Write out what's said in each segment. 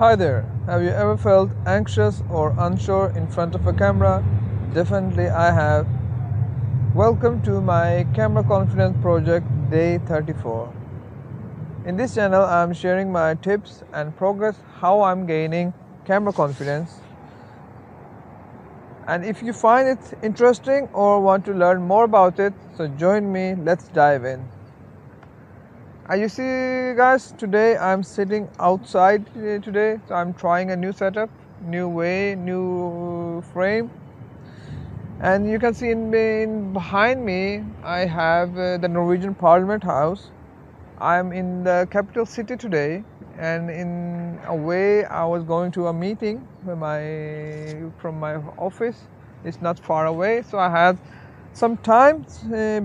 Hi there, have you ever felt anxious or unsure in front of a camera? Definitely I have. Welcome to my Camera Confidence Project Day 34. In this channel I am sharing my tips and progress how I'm gaining camera confidence. And if you find it interesting or want to learn more about it, so join me, let's dive in. As you see guys, today I'm sitting outside today, so I'm trying a new setup, new way, new frame. And you can see behind me I have the Norwegian Parliament house. I'm in the capital city today, and in a way I was going to a meeting from my office. It's not far away, so I had some time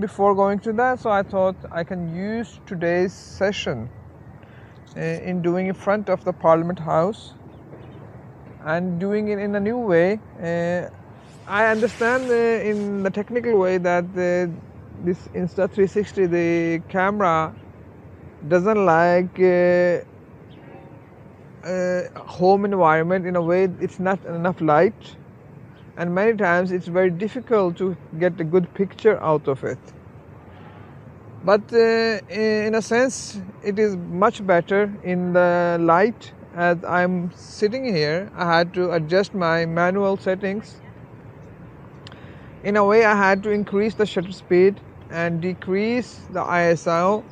before going to that, so I thought I can use today's session in doing in front of the Parliament House and doing it in a new way. I understand in the technical way that this Insta360, the camera doesn't like home environment. In a way, it's not enough light, and many times it's very difficult to get a good picture out of it. But in a sense it is much better in the light. As I'm sitting here, I had to adjust my manual settings. In a way I had to increase the shutter speed and decrease the ISO,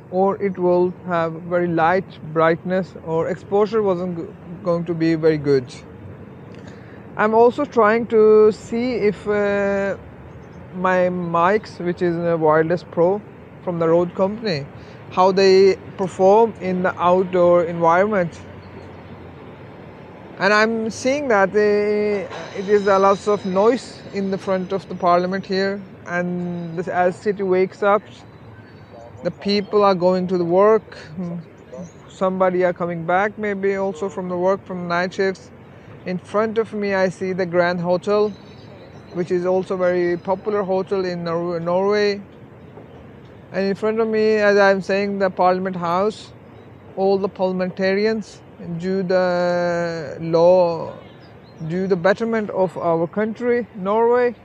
or it will have very light brightness, or exposure wasn't going to be very good. I'm also trying to see if my mics, which is a wireless pro from the Rode company, how they perform in the outdoor environment. And I'm seeing that it is a lot of noise in the front of the parliament here, and as city wakes up, the people are going to the work, somebody are coming back maybe also from the work, from night shifts. In front of me I see the Grand Hotel, which is also a very popular hotel in Norway. And in front of me, as I'm saying, the Parliament House, all the parliamentarians do the law, do the betterment of our country, Norway.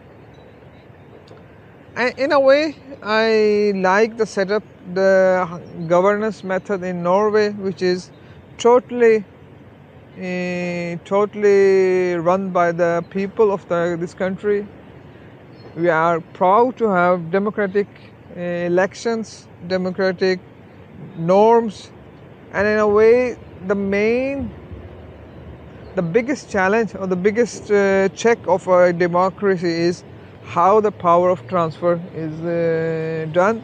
And in a way, I like the setup, the governance method in Norway, which is totally run by the people of this country. We are proud to have democratic elections, democratic norms, and in a way the biggest challenge or the biggest check of a democracy is how the power of transfer is done.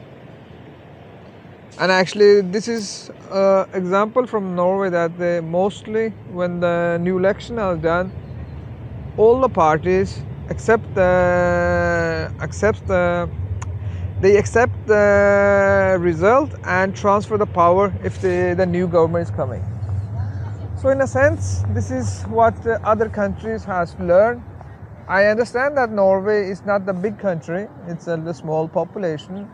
And actually this is an example from Norway that mostly when the new election is done, all the parties accept the result and transfer the power if the new government is coming. So in a sense, this is what other countries has learned. I understand that Norway is not the big country, it's a small population.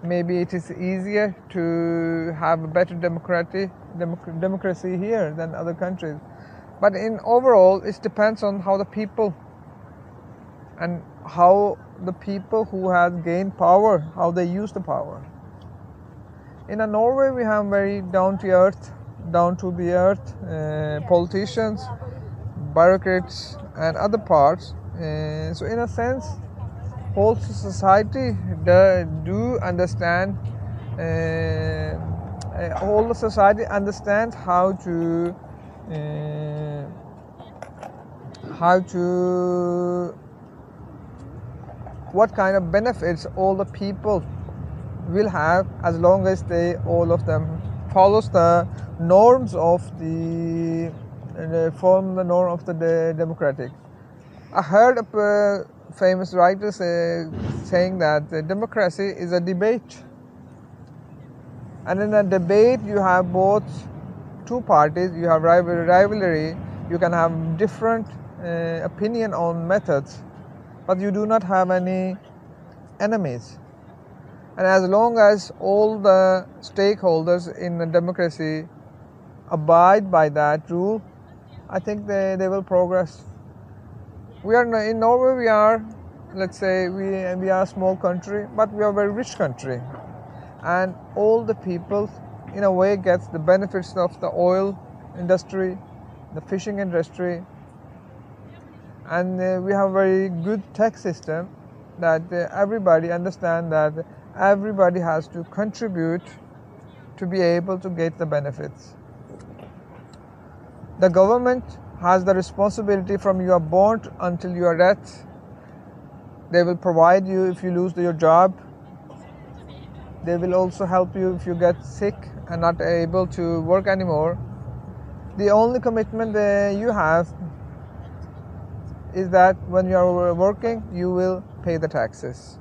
Maybe it is easier to have a better democracy here than other countries. But in overall, it depends on how the people and how the people who have gained power, how they use the power. In Norway, we have very down to the earth politicians, bureaucrats, and other parts. So in a sense, whole society do understand. All the society understands how to what kind of benefits all the people will have as long as all of them follows the norms of the democratic. I heard a famous writer saying that democracy is a debate, and in a debate you have both two parties, you have rivalry, you can have different opinion on methods, but you do not have any enemies. And as long as all the stakeholders in a democracy abide by that rule, I think they will progress. We are in Norway. We are, let's say, we are a small country, but we are a very rich country, and all the people, in a way, gets the benefits of the oil industry, the fishing industry, and we have a very good tax system that everybody understand that everybody has to contribute to be able to get the benefits. The government has the responsibility from you are born until you are dead. They will provide you if you lose your job. They will also help you if you get sick and not able to work anymore. The only commitment you have is that when you are working, you will pay the taxes.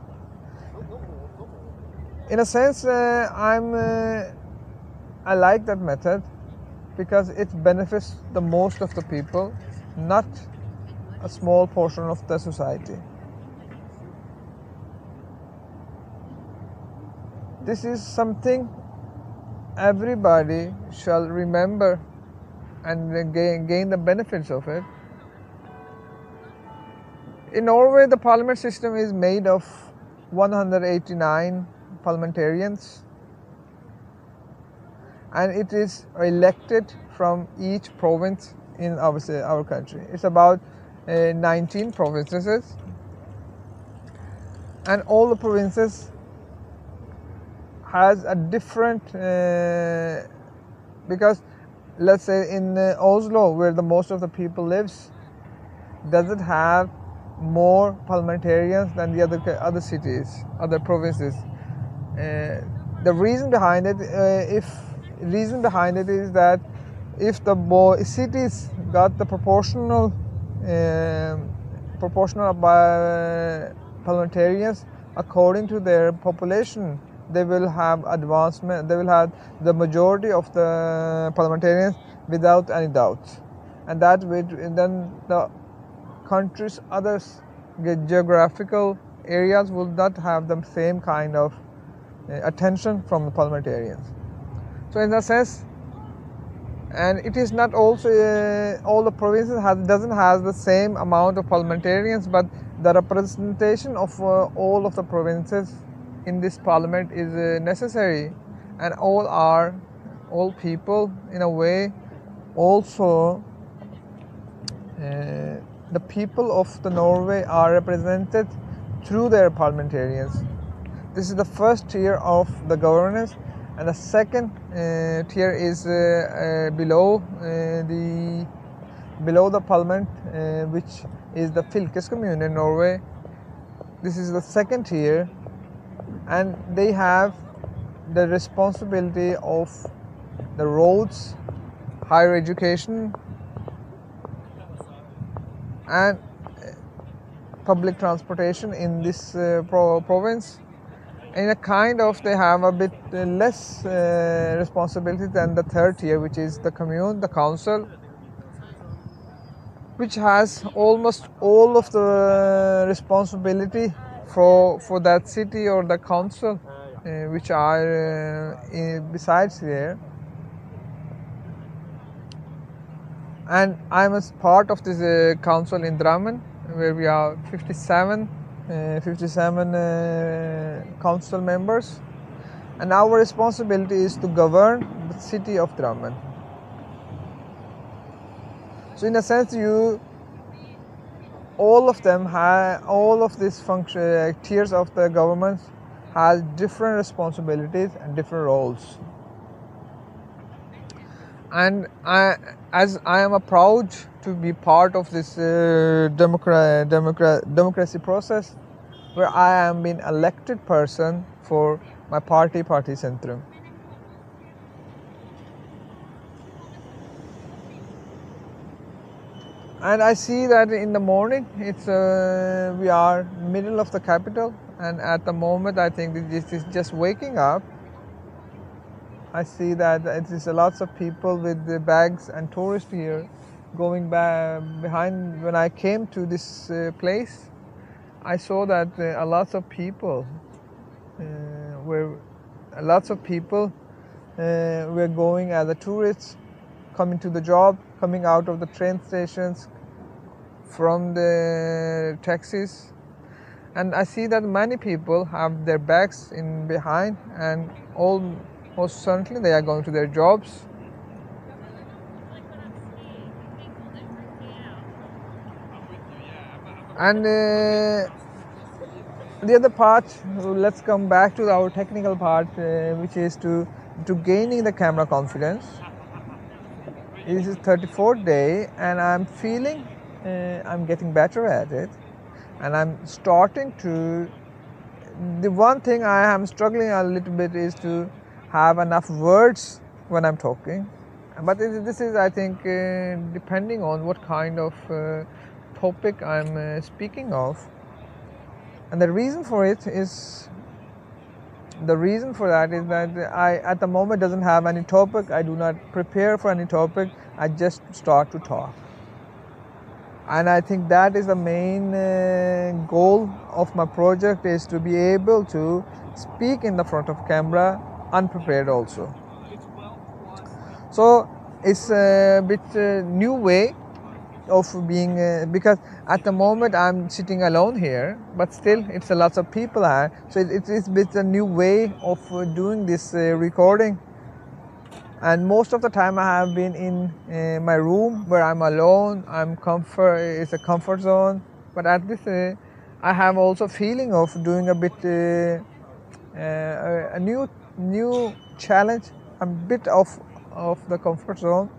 In a sense, I like that method because it benefits the most of the people, not a small portion of the society. This is something everybody shall remember and gain the benefits of it. In Norway, the parliament system is made of 189 parliamentarians, and it is elected from each province in our country. It's about 19 provinces, and all the provinces has a different, because let's say in Oslo, where the most of the people lives, does it have more parliamentarians than the other cities, other provinces. The reason behind it, is that if the cities got the proportional parliamentarians according to their population, they will have advancement. They will have the majority of the parliamentarians without any doubt, and that would then the countries, other geographical areas will not have the same kind of attention from the parliamentarians. So in that sense, and it is not also all the provinces doesn't have the same amount of parliamentarians, but the representation of all of the provinces in this parliament is necessary, and all people in a way also. The people of the Norway are represented through their parliamentarians. This is the first tier of the governance, and the second tier is below the parliament, which is the fylkeskommune in Norway. This is the second tier, and they have the responsibility of the roads, higher education, and public transportation in this province. In a kind of, they have a bit less responsibility than the third tier, which is the commune, the council, which has almost all of the responsibility for that city or the council, which are besides there. And I'm a part of this council in Drammen, where we are 57 council members, and our responsibility is to govern the city of Drammen. So in a sense, all of these tiers of the government has different responsibilities and different roles. And as I am proud to be part of this democracy process, where I am being elected person for my party Centrum. And I see that in the morning, we are middle of the capital, and at the moment I think this is just waking up. I see that it is lots of people with the bags and tourists here going behind. When I came to this place, I saw that lots of people were going as the tourists, coming to the job, coming out of the train stations, from the taxis, and I see that many people have their bags in behind, and almost certainly they are going to their jobs. And the other part, let's come back to our technical part, which is to gaining the camera confidence. This is 34th day, and I'm feeling I'm getting better at it, and I'm starting to. The one thing I am struggling a little bit is to have enough words when I'm talking, but this is, I think, depending on what kind of topic I'm speaking of. And the reason for that is that I at the moment doesn't have any topic. I do not prepare for any topic. I just start to talk. And I think that is the main goal of my project, is to be able to speak in the front of camera unprepared also. So it's a bit new way of being, because at the moment I'm sitting alone here, but still it's a lot of people here, so it's a bit a new way of doing this recording. And most of the time I have been in my room where I'm alone. It's a comfort zone, but at this I have also feeling of doing a bit a new challenge, a bit of the comfort zone.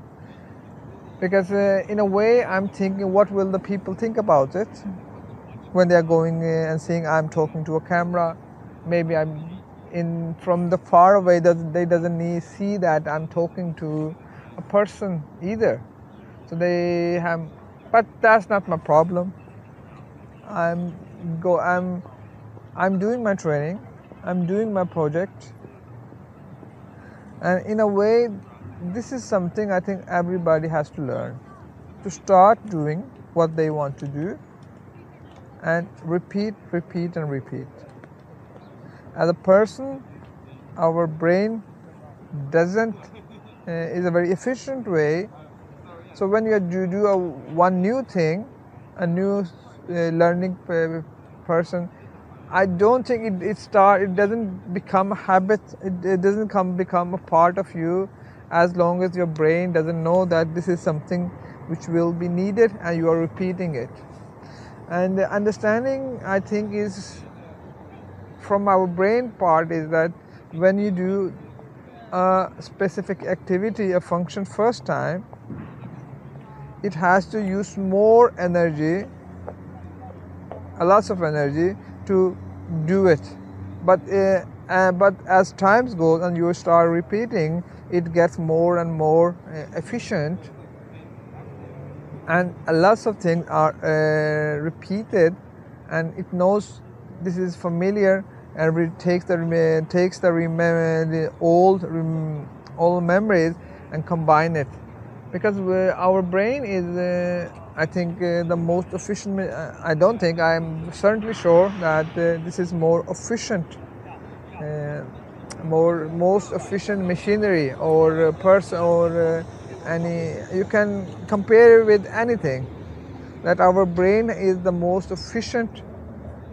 Because in a way I'm thinking, what will the people think about it when they are going and seeing I'm talking to a camera? Maybe I'm from the far away, they doesn't see that I'm talking to a person either. So but that's not my problem. I'm doing my training, I'm doing my project, and in a way, this is something I think everybody has to learn, to start doing what they want to do and repeat and repeat. As a person, our brain is a very efficient way. So when you do one new thing, a new learning person, I don't think it doesn't become a habit. It doesn't become a part of you, as long as your brain doesn't know that this is something which will be needed and you are repeating it. And the understanding, I think, is from our brain part, is that when you do a specific activity, a function first time, it has to use more energy, a lot of energy to do it. But as time goes and you start repeating, it gets more and more efficient, and a lot of things are repeated, and it knows this is familiar, and it takes the old memories and combine it. Because our brain is, I think, the most efficient. I'm certainly sure that this is more efficient, most efficient machinery or person or you can compare it with anything. That our brain is the most efficient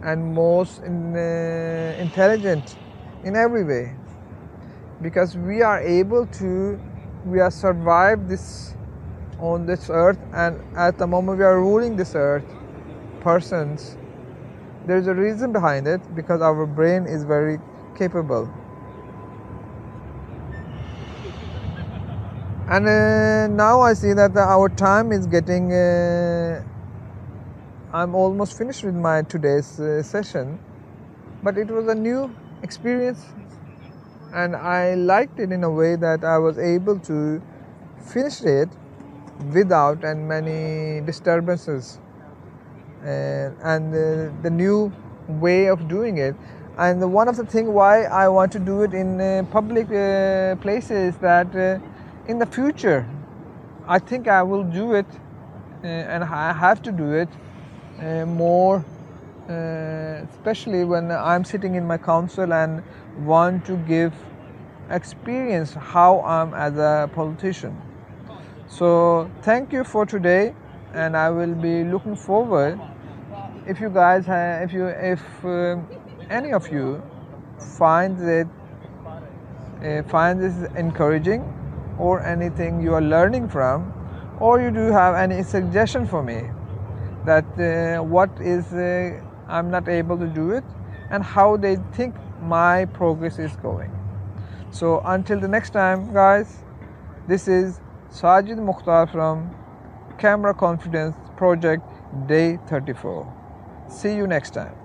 and most intelligent in every way, because we are survived this on this earth, and at the moment we are ruling this earth, persons. There's a reason behind it, because our brain is very capable. And now I see that our time is getting. I'm almost finished with my today's session, but it was a new experience, and I liked it in a way that I was able to finish it without many disturbances, and the new way of doing it. And one of the things why I want to do it in public places is that in the future, I think I will do it, and I have to do it more, especially when I'm sitting in my council and want to give experience how I'm as a politician. So thank you for today, and I will be looking forward. If you guys have, if any of you finds this encouraging, or anything you are learning from, or you do have any suggestion for me that what is I'm not able to do it, and how they think my progress is going. So until the next time, guys, this is Sajid Mukhtar from Camera Confidence Project Day 34. See you next time.